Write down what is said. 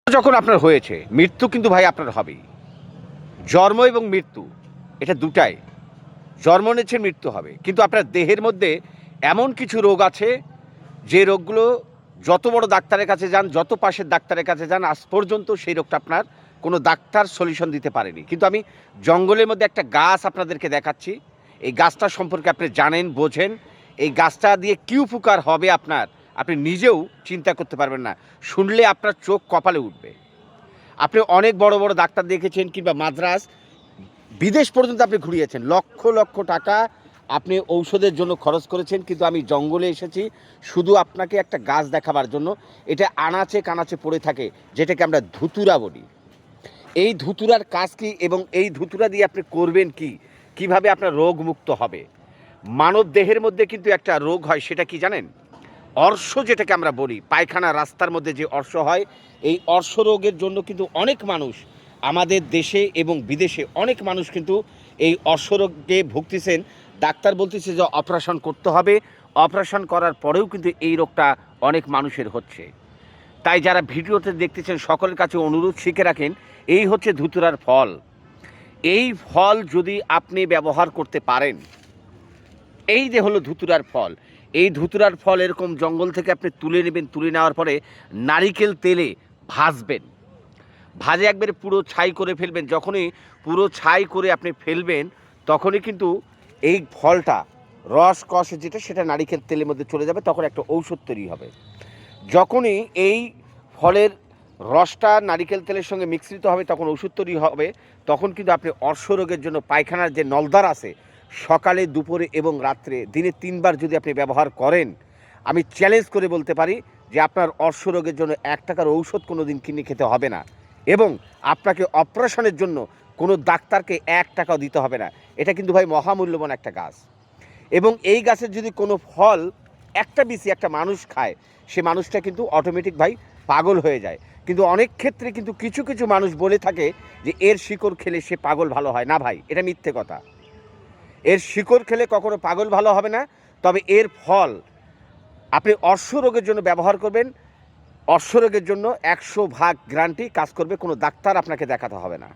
যখন আপনার হয়েছে, মৃত্যু কিন্তু ভাই আপনার হবেই। জন্ম এবং মৃত্যু এটা দুটাই। জন্ম নিচ্ছেন, মৃত্যু হবে। কিন্তু আপনার দেহের মধ্যে এমন কিছু রোগ আছে, যে রোগগুলো যত বড় ডাক্তারের কাছে যান, যত পাশের ডাক্তারের কাছে যান, আজ পর্যন্ত সেই রোগটা আপনার কোনো ডাক্তার সলিউশন দিতে পারেনি। কিন্তু আমি জঙ্গলের মধ্যে একটা গাছ আপনাদেরকে দেখাচ্ছি। এই গাছটা সম্পর্কে আপনি জানেন, বোঝেন। এই গাছটা দিয়ে কি উপকার হবে আপনার, আপনি নিজেও চিন্তা করতে পারবেন না। শুনলে আপনার চোখ কপালে উঠবে। আপনি অনেক বড়, বড় ডাক্তার দেখেছেন কিংবা মাদ্রাজ, বিদেশ পর্যন্ত আপনি ঘুরিয়েছেন। লক্ষ, লক্ষ টাকা আপনি ঔষধের জন্য খরচ করেছেন। কিন্তু আমি জঙ্গলে এসেছি শুধু আপনাকে একটা গাছ দেখাবার জন্য। এটা আনাচে কানাচে পড়ে থাকে, যেটাকে আমরা ধুতুরা বলি। এই ধুতুরার কাজ কি এবং এই ধুতুরা দিয়ে আপনি করবেন কি? কিভাবে আপনার রোগমুক্ত হবে? মানব দেহের মধ্যে কিন্তু একটা রোগ হয়, সেটা কি জানেন? অর্শ যেটাকে আমরা বলি, পায়খানা রাস্তার মধ্যে যে অর্শ হয়, এই অর্শ রোগের জন্য কিন্তু অনেক মানুষ আমাদের দেশে এবং বিদেশে অনেক মানুষ কিন্তু এই অর্শ রোগে ভুগতেছেন। ডাক্তার বলতেছে যে অপারেশন করতে হবে। অপারেশন করার পরেও কিন্তু এই রোগটা অনেক মানুষের হচ্ছে। তাই যারা ভিডিওতে দেখতেছেন সকলের কাছে অনুরোধ, শিখে রাখেন, এই হচ্ছে ধুতুরার ফল। এই ফল যদি আপনি ব্যবহার করতে পারেন, এই যে হলো ধুতুরার ফল। এই ধুতুরার ফল এরকম জঙ্গল থেকে আপনি তুলে নেবেন, তুলে নেওয়ার পরে নারিকেল তেলে ভাজবেন। ভাজে একবারে পুরো ছাই করে ফেলবেন। যখনই পুরো ছাই করে আপনি ফেলবেন, তখনই কিন্তু এই ফলটা রস কষ যেটা, সেটা নারিকেল তেলের মধ্যে চলে যাবে। তখন একটা ঔষধ তৈরি হবে। যখনই এই ফলের রসটা নারিকেল তেলের সঙ্গে মিশ্রিত হবে, তখন ওষুধ তৈরি হবে। তখন কিন্তু আপনি অর্শ রোগের জন্য পায়খানার যে নলদ্বার আছে, সকালে, দুপুরে এবং রাত্রে দিনে ৩ বার যদি আপনি ব্যবহার করেন, আমি চ্যালেঞ্জ করে বলতে পারি যে আপনার অর্শ রোগের জন্য ৳১ ঔষধ কোনো দিন কিনে খেতে হবে না। এবং আপনাকে অপারেশনের জন্য কোনো ডাক্তারকে ৳১ দিতে হবে না। এটা কিন্তু ভাই মহামূল্যবান একটা গাছ। এবং এই গাছের যদি কোনো ফল, একটা বিচি একটা মানুষ খায়, সে মানুষটা কিন্তু অটোমেটিক ভাই পাগল হয়ে যায়। কিন্তু অনেক ক্ষেত্রে কিন্তু কিছু, কিছু মানুষ বলে থাকে যে এর শিকড় খেলে সে পাগল ভালো হয়। না ভাই, এটা মিথ্যে কথা। এর শিকড় খেলে কখনো পাগল ভালো হবে না। তবে এর ফল আপনি অর্শ রোগের জন্য ব্যবহার করবেন। অর্শ রোগের জন্য ১০০ ভাগ গ্যারান্টি কাজ করবে। কোনো ডাক্তার আপনাকে দেখাতে হবে না।